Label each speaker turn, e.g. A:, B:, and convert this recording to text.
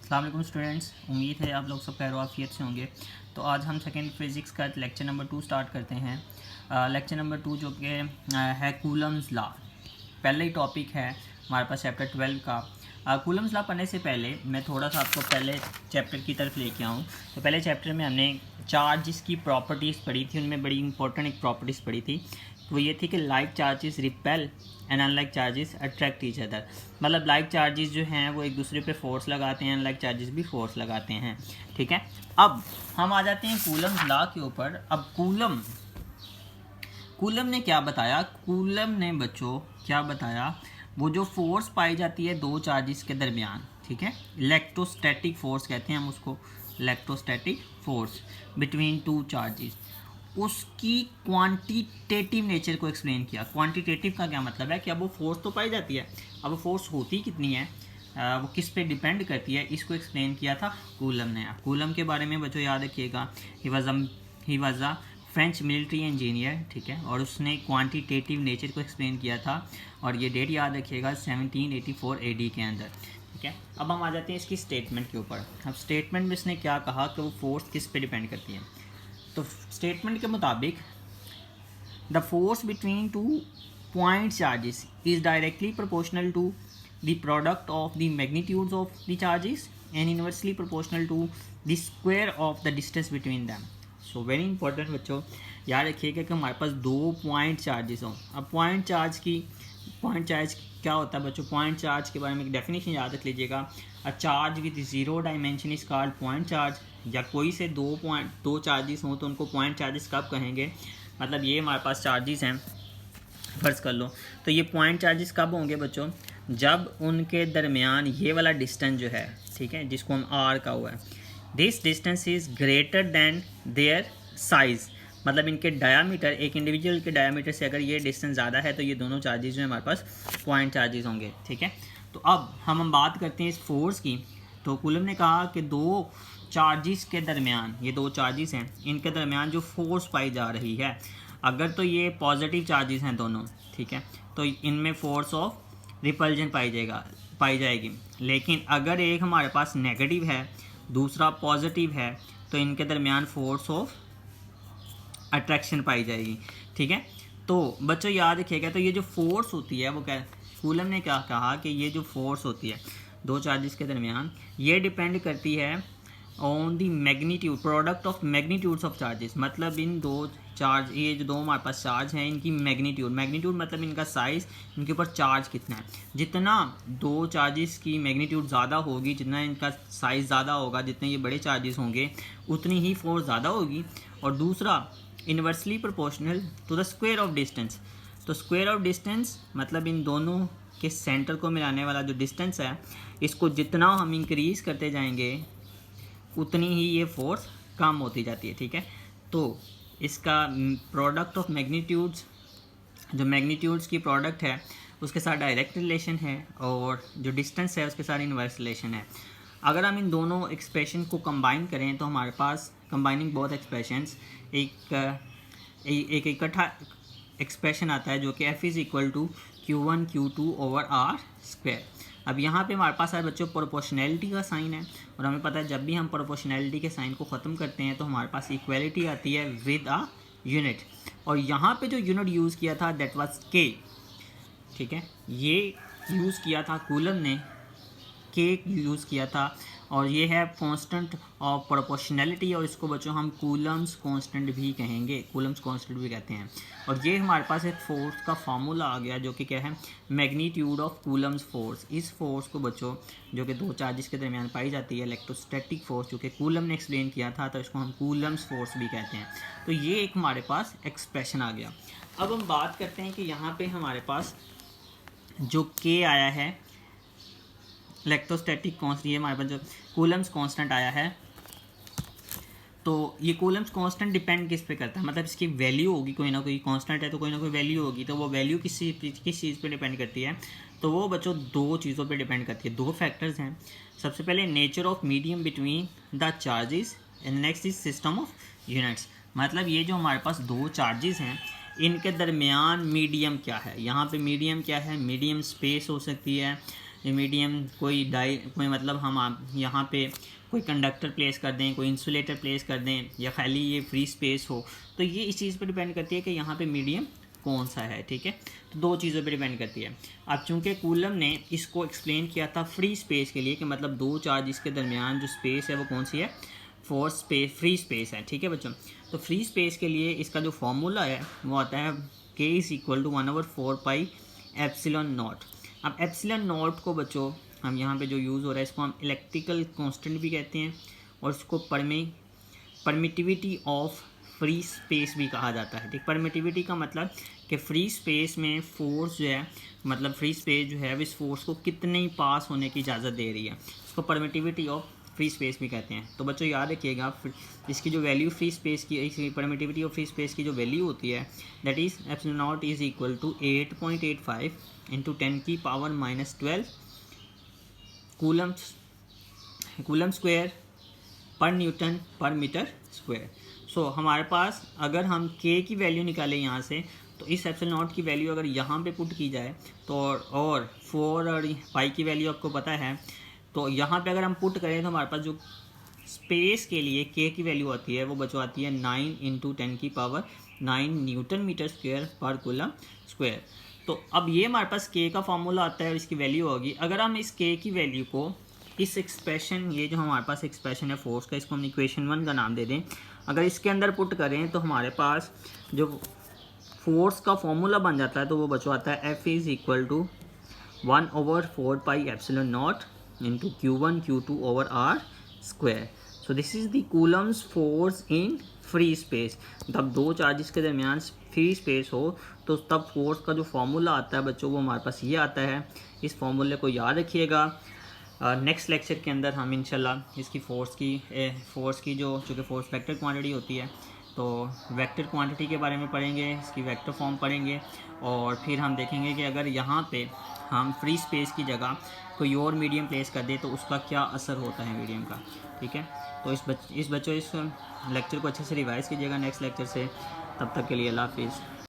A: अस्सलाम वालेकुम स्टूडेंट्स, उम्मीद है आप लोग सब खैर-ओ-आफ़ियत से होंगे। तो आज हम सेकेंड फिज़िक्स का लेक्चर नंबर 2 स्टार्ट करते हैं। लेक्चर नंबर 2 जो कि है कूलम्स लॉ। पहला ही टॉपिक है हमारे पास चैप्टर 12 का। कूलम्स लॉ पढ़ने से पहले मैं थोड़ा सा आपको पहले चैप्टर की तरफ लेके आऊँ। तो पहले चैप्टर में हमने चार्जेस की प्रॉपर्टीज़ पढ़ी थी, उनमें बड़ी इंपॉर्टेंट एक प्रॉपर्टीज़ पढ़ी थी। वो ये थी कि like charges repel and unlike charges attract each other. मतलब लाइक चार्जेस जो हैं वो एक दूसरे पे फोर्स लगाते हैं, अनलाइक चार्जेस भी फोर्स लगाते हैं। ठीक है, अब हम आ जाते हैं कूलम्स लॉ के ऊपर। अब कूलम ने क्या बताया? कूलम ने बच्चों क्या बताया? वो जो फोर्स पाई जाती है दो चार्जेस के दरमियान, ठीक है, इलेक्ट्रोस्टैटिक फोर्स कहते हैं हम उसको, electrostatic force between two charges, उसकी क्वांटिटेटिव नेचर को एक्सप्लेन किया। क्वांटिटेटिव का क्या मतलब है कि अब वो फोर्स तो पाई जाती है, अब वो फोर्स होती कितनी है, वो किस पे डिपेंड करती है, इसको एक्सप्लेन किया था कूलम ने। कूलम के बारे में बच्चों याद रखिएगा, he was a French military engineer, ठीक है, और उसने क्वांटिटेटिव नेचर को एक्सप्लेन किया था, और ये डेट याद रखिएगा 1784 AD के अंदर। ठीक है, अब हम आ जाते हैं इसकी स्टेटमेंट के ऊपर। अब स्टेटमेंट में इसने क्या कहा कि वो फोर्स किस पे डिपेंड करती है। तो स्टेटमेंट के मुताबिक the force between two point charges is directly proportional to the product of the magnitudes of the charges and inversely proportional to the square of the distance between them. So very important बच्चों, याद रखिएगा कि हमारे पास दो point charges हों। अब point charge क्या होता है बच्चों? पॉइंट चार्ज के बारे में एक डेफिनेशन याद रख लीजिएगा। A charge with zero dimension is called point charge. या कोई से दो चार्जेस हों तो उनको पॉइंट चार्जेस कब कहेंगे? मतलब ये हमारे पास चार्जेस हैं, फर्ज कर लो, तो ये पॉइंट चार्जेस कब होंगे बच्चों? जब उनके दरमियान ये वाला डिस्टेंस जो है, ठीक है, जिसको हम आर का हुआ है, this distance is greater than their size. मतलब इनके डायामीटर, एक इंडिविजुअल के डायामीटर से अगर ये डिस्टेंस ज़्यादा है तो ये दोनों चार्जेस जो है हमारे पास पॉइंट चार्जेस होंगे। ठीक है, तो अब हम बात करते हैं इस फोर्स की। तो कूलम ने कहा कि दो चार्जेस के दरमियान, ये दो चार्जेस हैं, इनके दरमियान जो फोर्स पाई जा रही है, अगर तो ये पॉजिटिव चार्जेस हैं दोनों, ठीक है, तो इनमें फोर्स ऑफ रिपल्जन पाई जाएगी। लेकिन अगर एक हमारे पास नेगेटिव है, दूसरा पॉजिटिव है, तो इनके दरमियान फोर्स ऑफ अट्रैक्शन पाई जाएगी। ठीक है, तो बच्चों याद रखिएगा, तो ये जो फोर्स होती है वो क्या, कूलम ने क्या कहा कि ये जो फोर्स होती है दो चार्जेस के दरमियान, ये डिपेंड करती है on the magnitude, product of magnitudes of charges. मतलब इन दो चार्ज, ये जो दो हमारे पास चार्ज हैं, इनकी मैग्नीट्यूड मतलब इनका साइज़, इनके ऊपर चार्ज कितना है। जितना दो चार्जेस की मैग्नीट्यूड ज़्यादा होगी, जितना इनका साइज़ ज़्यादा होगा, जितने ये बड़े चार्जेस होंगे, उतनी ही फोर्स ज़्यादा होगी। और दूसरा inversely proportional to the square of distance. तो स्क्वायर ऑफ डिस्टेंस मतलब इन दोनों के सेंटर को मिलाने वाला जो डिस्टेंस है, इसको जितना हम इंक्रीज़ करते जाएंगे उतनी ही ये फोर्स कम होती जाती है। ठीक है, तो इसका प्रोडक्ट ऑफ मैग्नीट्यूड्स, जो मैग्नीट्यूड्स की प्रोडक्ट है उसके साथ डायरेक्ट रिलेशन है, और जो डिस्टेंस है उसके साथ इनवर्स रिलेशन है। अगर हम इन दोनों एक्सप्रेशन को कंबाइन करें तो हमारे पास कंबाइनिंग बोथ एक्सप्रेशंस एक इकट्ठा एक्सप्रेशन आता है जो कि F is equal to Q1 Q2 over R square. अब यहाँ पे हमारे पास है बच्चों प्रोपोर्शनैलिटी का साइन है, और हमें पता है जब भी हम प्रोपोर्शनैलिटी के साइन को ख़त्म करते हैं तो हमारे पास इक्वलिटी आती है विद अ यूनिट। और यहाँ पे जो यूनिट यूज़ किया था दैट वाज K। ठीक है, ये यूज़ किया था कूलम ने, K यूज़ किया था, और ये है कांस्टेंट ऑफ प्रोपोर्शनैलिटी, और इसको बच्चों हम कूलम्स कांस्टेंट भी कहेंगे, कूलम्स कांस्टेंट भी कहते हैं। और ये हमारे पास एक फोर्स का फार्मूला आ गया जो कि क्या है, मैग्नीट्यूड ऑफ कूलम्स फोर्स। इस फोर्स को बच्चों जो कि दो चार्जेस के दरमियान पाई जाती है, इलेक्ट्रोस्टैटिक फोर्स, जो कि कूलम ने एक्सप्लेन किया था, तो इसको हम कूलम्स फोर्स भी कहते हैं। तो ये एक हमारे पास एक्सप्रेशन आ गया। अब हम बात करते हैं कि यहाँ पर हमारे पास जो K आया है, इलेक्ट्रोस्टैटिक कांस्टेंट, ये हमारे पास जो कूलम्स कांस्टेंट आया है, तो ये कूलम्स कांस्टेंट डिपेंड किस पे करता है? मतलब इसकी वैल्यू होगी, कोई ना कोई कांस्टेंट है तो कोई ना कोई वैल्यू होगी, तो वो वैल्यू किस चीज़ पे डिपेंड करती है? तो वो बच्चों दो चीज़ों पे डिपेंड करती है, दो फैक्टर्स हैं। सबसे पहले nature of medium between the charges, and next is system of units. मतलब ये जो हमारे पास दो चार्जेस हैं, इनके दरमियान मीडियम क्या है। यहाँ पे मीडियम क्या है? मीडियम स्पेस हो सकती है, ये मीडियम कोई मतलब हम यहाँ पे कोई कंडक्टर प्लेस कर दें, कोई इंसुलेटर प्लेस कर दें, या खाली ये फ्री स्पेस हो, तो ये इस चीज़ पर डिपेंड करती है कि यहाँ पे मीडियम कौन सा है। ठीक है, तो दो चीज़ों पे डिपेंड करती है। अब चूंकि कूलम ने इसको एक्सप्लेन किया था फ्री स्पेस के लिए कि मतलब दो चार्ज के दरमियान जो स्पेस है वो कौन सी है, फ्री स्पेस है। ठीक है बच्चों, तो फ्री स्पेस के लिए इसका जो फॉर्मूला है वो आता है k = 1/4 पाई एप्सिलॉन नॉट। अब एप्सिलॉन नॉट को बच्चों हम यहाँ पे जो यूज़ हो रहा है इसको हम इलेक्ट्रिकल कांस्टेंट भी कहते हैं, और इसको परमिटिविटी ऑफ फ्री स्पेस भी कहा जाता है। ठीक, परमिटिविटी का मतलब कि फ्री स्पेस में फोर्स जो है, मतलब फ्री स्पेस जो है वो इस फोर्स को कितने पास होने की इजाज़त दे रही है, इसको परमिटिविटी ऑफ फ्री स्पेस भी कहते हैं। तो बच्चों याद रखिएगा, इसकी जो वैल्यू फ्री स्पेस की, परमिटिविटी ऑफ फ्री स्पेस की जो वैल्यू होती है that is epsilon naught is equal to 8.85 × 10⁻⁻12 coulomb square पर न्यूटन पर मीटर स्क्वायर। सो हमारे पास अगर हम k की वैल्यू निकालें यहाँ से, तो इस एप्सिलॉन नॉट की वैल्यू अगर यहाँ पे पुट की जाए तो, और 4 और पाई की वैल्यू आपको पता है, तो यहाँ पे अगर हम पुट करें तो हमारे पास जो स्पेस के लिए k की वैल्यू आती है वो बच्चों आती है 9 × 10⁹ न्यूटन मीटर स्क्वायर पर कूलम स्क्वायर। तो अब ये हमारे पास k का फॉर्मूला आता है और इसकी वैल्यू होगी। अगर हम इस k की वैल्यू को इस एक्सप्रेशन, ये जो हमारे पास एक्सप्रेशन है फोर्स का, इसको हम इक्वेशन 1 का नाम दे दें, अगर इसके अंदर पुट करें तो हमारे पास जो फोर्स का फॉर्मूला बन जाता है तो वो बच्चों आता है F = 1/4 pi epsilon not into Q1 Q2/R²। So this is the Coulomb's force in free space. तब दो चार्जेस के दरमियान फ्री स्पेस हो तो तब फोर्स का जो फॉर्मूला आता है बच्चों वो हमारे पास ये आता है। इस फॉर्मूले को याद रखिएगा। नेक्स्ट लेक्चर के अंदर हम इंशाल्लाह इसकी फोर्स की जो चूँकि फोर्स वेक्टर क्वांटिटी होती है तो वेक्टर क्वांटिटी के बारे में पढ़ेंगे, इसकी वेक्टर फॉर्म पढ़ेंगे, और फिर हम देखेंगे कि अगर यहाँ पे हम फ्री स्पेस की जगह कोई और मीडियम प्लेस कर दे तो उसका क्या असर होता है मीडियम का। ठीक है, तो इस लेक्चर को अच्छे से रिवाइज़ कीजिएगा नेक्स्ट लेक्चर से। तब तक के लिए अल्लाह हाफिज़।